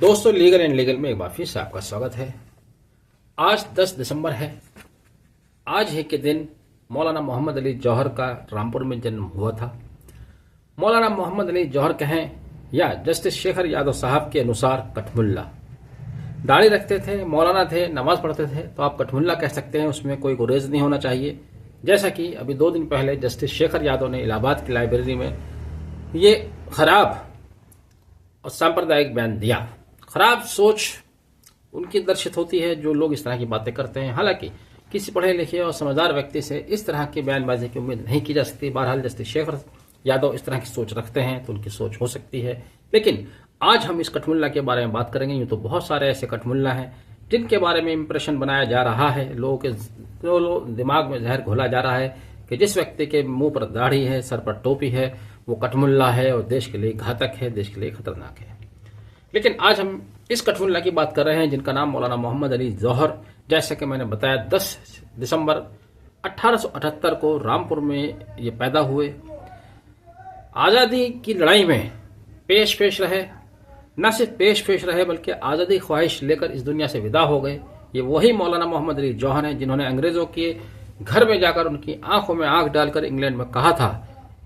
दोस्तों, legal and legal में एक बार फिर से आपका स्वागत है। आज 10 दिसंबर है। आज ही के दिन मौलाना मोहम्मद अली जौहर का रामपुर में जन्म हुआ था। मौलाना मोहम्मद अली जौहर कहें या जस्टिस शेखर यादव साहब के अनुसार कठमुल्ला। दाढ़ी रखते थे, मौलाना थे, नमाज पढ़ते थे, तो आप कठमुल्ला कह सकते हैं, उसमें कोई गुरेज नहीं होना चाहिए। जैसा कि अभी 2 दिन पहले जस्टिस शेखर यादव ने इलाहाबाद की लाइब्रेरी में ये खराब और सांप्रदायिक बयान दिया। खराब सोच उनकी दर्शित होती है जो लोग इस तरह की बातें करते हैं। हालांकि किसी पढ़े लिखे और समझदार व्यक्ति से इस तरह की बयानबाजी की उम्मीद नहीं की जा सकती। बहरहाल जस्टिस शेखर यादव इस तरह की सोच रखते हैं तो उनकी सोच हो सकती है, लेकिन आज हम इस कठमुल्ला के बारे में बात करेंगे। यूँ तो बहुत सारे ऐसे कठमुल्ला हैं जिनके बारे में इंप्रेशन बनाया जा रहा है, लोगों के दिमाग में जहर घोला जा रहा है कि जिस व्यक्ति के मुंह पर दाढ़ी है, सर पर टोपी है, वो कठमुल्ला है और देश के लिए घातक है, देश के लिए खतरनाक है। लेकिन आज हम इस कठमुल्ला की बात कर रहे हैं जिनका नाम मौलाना मोहम्मद अली जौहर, जैसा कि मैंने बताया 10 दिसंबर 1878 को रामपुर में ये पैदा हुए। आज़ादी की लड़ाई में पेश रहे, न सिर्फ पेश रहे बल्कि आज़ादी ख्वाहिश लेकर इस दुनिया से विदा हो गए। ये वही मौलाना मोहम्मद अली जौहर हैं जिन्होंने अंग्रेजों के घर में जाकर उनकी आंखों में आंख डालकर इंग्लैंड में कहा था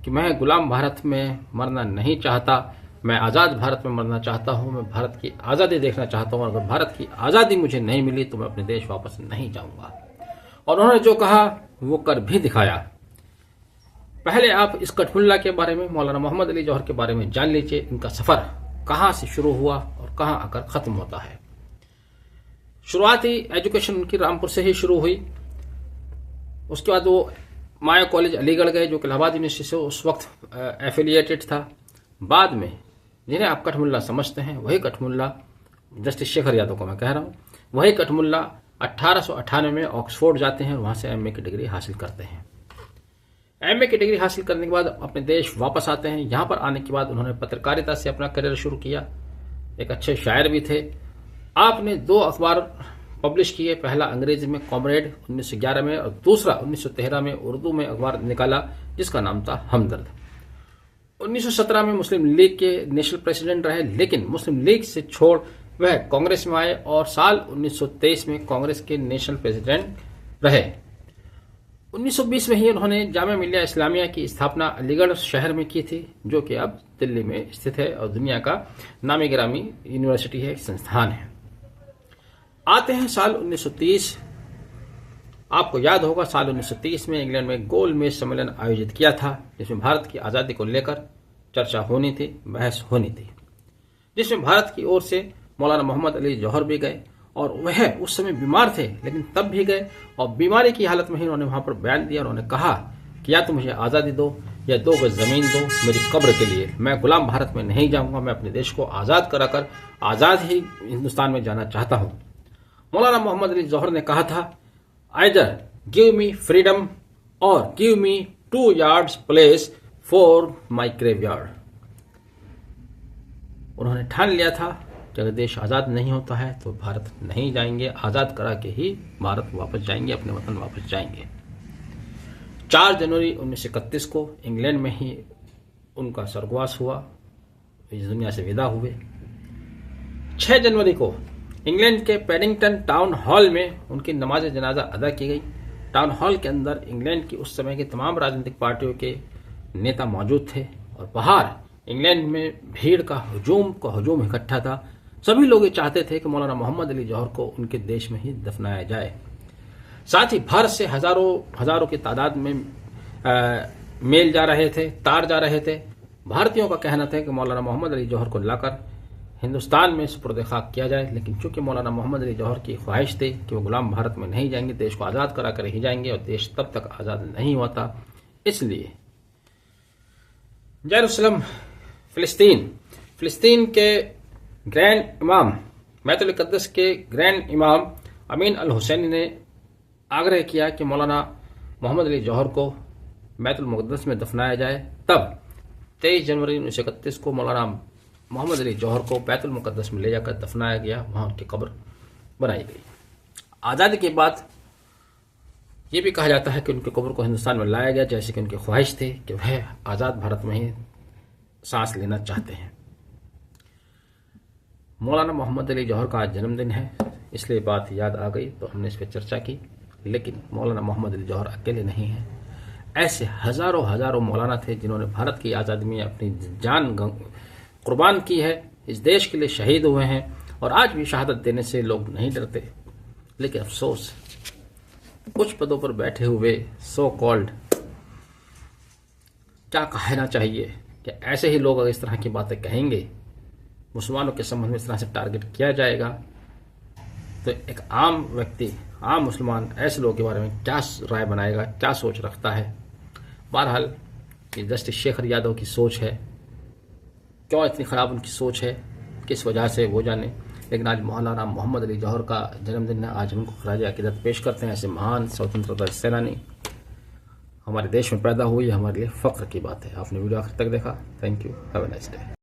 कि मैं गुलाम भारत में मरना नहीं चाहता, मैं आज़ाद भारत में मरना चाहता हूं, मैं भारत की आज़ादी देखना चाहता हूं। अगर भारत की आज़ादी मुझे नहीं मिली तो मैं अपने देश वापस नहीं जाऊंगा। और उन्होंने जो कहा वो कर भी दिखाया। पहले आप इस कठमुल्ला के बारे में, मौलाना मोहम्मद अली जौहर के बारे में जान लीजिए। इनका सफर कहां से शुरू हुआ और कहां आकर खत्म होता है। शुरुआती एजुकेशन उनकी रामपुर से ही शुरू हुई। उसके बाद वो माया कॉलेज अलीगढ़ गए जो कि इलाहाबाद यूनिवर्सिटी से उस वक्त एफिलिएटेड था। बाद में जिन्हें आप कठमुल्ला समझते हैं वही कठमुल्ला, जस्टिस शेखर यादव को मैं कह रहा हूं, वही कठमुल्ला 1898 में ऑक्सफोर्ड जाते हैं और वहां से एमए की डिग्री हासिल करते हैं। एमए की डिग्री हासिल करने के बाद अपने देश वापस आते हैं। यहां पर आने के बाद उन्होंने पत्रकारिता से अपना करियर शुरू किया। एक अच्छे शायर भी थे। आपने 2 अखबार पब्लिश किए, पहला अंग्रेजी में कॉमरेड 1911 में और दूसरा 1913 में उर्दू में अखबार निकाला जिसका नाम था हमदर्द। 1917 में मुस्लिम लीग के नेशनल प्रेसिडेंट रहे, लेकिन मुस्लिम लीग से छोड़ वह कांग्रेस में आए और साल 1923 में कांग्रेस के नेशनल प्रेसिडेंट रहे। 1920 में ही उन्होंने जामिया मिलिया इस्लामिया की स्थापना अलीगढ़ शहर में की थी जो कि अब दिल्ली में स्थित है और दुनिया का नामी गिरामी यूनिवर्सिटी है, संस्थान है। आते हैं साल 1930। आपको याद होगा साल 1930 में इंग्लैंड में गोलमेज सम्मेलन आयोजित किया था जिसमें भारत की आज़ादी को लेकर चर्चा होनी थी, बहस होनी थी, जिसमें भारत की ओर से मौलाना मोहम्मद अली जौहर भी गए और वह उस समय बीमार थे लेकिन तब भी गए और बीमारी की हालत में ही उन्होंने वहां पर बयान दिया। उन्होंने कहा कि या तो मुझे आज़ादी दो या 2 गज जमीन दो मेरी कब्र के लिए। मैं गुलाम भारत में नहीं जाऊंगा, मैं अपने देश को आज़ाद कराकर आज़ाद ही हिंदुस्तान में जाना चाहता हूं। मौलाना मोहम्मद अली जौहर ने कहा था, Either give me freedom or give me 2 yards place for my graveyard। उन्होंने ठान लिया था कि अगर देश आज़ाद नहीं होता है तो भारत नहीं जाएंगे, आज़ाद करा के ही भारत वापस जाएंगे, अपने वतन वापस जाएंगे। 4 जनवरी 1931 को इंग्लैंड में ही उनका स्वर्गवास हुआ, इस दुनिया से विदा हुए। 6 जनवरी को इंग्लैंड के पेडिंगटन टाउन हॉल में उनकी नमाज जनाजा अदा की गई। टाउन हॉल के अंदर इंग्लैंड की उस समय की तमाम राजनीतिक पार्टियों के नेता मौजूद थे और बाहर इंग्लैंड में भीड़ का हजूम इकट्ठा था। सभी लोग ये चाहते थे कि मौलाना मोहम्मद अली जौहर को उनके देश में ही दफनाया जाए। साथ ही भारत से हजारों की तादाद में मेल जा रहे थे, तार जा रहे थे। भारतीयों का कहना था कि मौलाना मोहम्मद अली जौहर को लाकर हिंदुस्तान में सुपुर्द खाक किया जाए, लेकिन चूंकि मौलाना मोहम्मद अली जौहर की ख्वाहिश थी कि वो गुलाम भारत में नहीं जाएंगे, देश को आज़ाद करा कर ही जाएंगे और देश तब तक आज़ाद नहीं होता, इसलिए जेरूसलम फिलिस्तीन के ग्रैंड इमाम बैतुल मुक़द्दस के ग्रैंड इमाम अमीन अल हुसैनी ने आग्रह किया कि मौलाना मोहम्मद अली जौहर को बैतुल मुक़द्दस में दफनाया जाए। तब 23 जनवरी 1931 को मौलाना मोहम्मद अली जौहर को बैतुल मुक़द्दस में ले जाकर दफनाया गया, वहां उनकी कब्र बनाई गई। आज़ादी के बाद ये भी कहा जाता है कि उनकी कब्र को हिंदुस्तान में लाया गया, जैसे कि उनकी ख्वाहिश थी कि वह आज़ाद भारत में ही सांस लेना चाहते हैं। मौलाना मोहम्मद अली जौहर का आज जन्मदिन है, इसलिए बात याद आ गई तो हमने इस पर चर्चा की। लेकिन मौलाना मोहम्मद अली जौहर अकेले नहीं हैं, ऐसे हजारों हजारों मौलाना थे जिन्होंने भारत की आज़ादी में अपनी जान कुर्बान की है, इस देश के लिए शहीद हुए हैं और आज भी शहादत देने से लोग नहीं डरते। लेकिन अफसोस, कुछ पदों पर बैठे हुए सो कॉल्ड, क्या कहना चाहिए कि ऐसे ही लोग अगर इस तरह की बातें कहेंगे, मुसलमानों के संबंध में इस तरह से टारगेट किया जाएगा, तो एक आम व्यक्ति, आम मुसलमान ऐसे लोगों के बारे में क्या राय बनाएगा, क्या सोच रखता है। बहरहाल ये जस्टिस शेखर यादव की सोच है, क्यों इतनी ख़राब उनकी सोच है, किस वजह से वो जाने। लेकिन आज मौलाना मोहम्मद अली जौहर का जन्मदिन है, आज हम उनको खराज अकीदत पेश करते हैं। ऐसे महान स्वतंत्रता सेनानी हमारे देश में पैदा हुई, हमारे लिए फ़ख्र की बात है। आपने वीडियो आखिर तक देखा, thank you, have a nice day.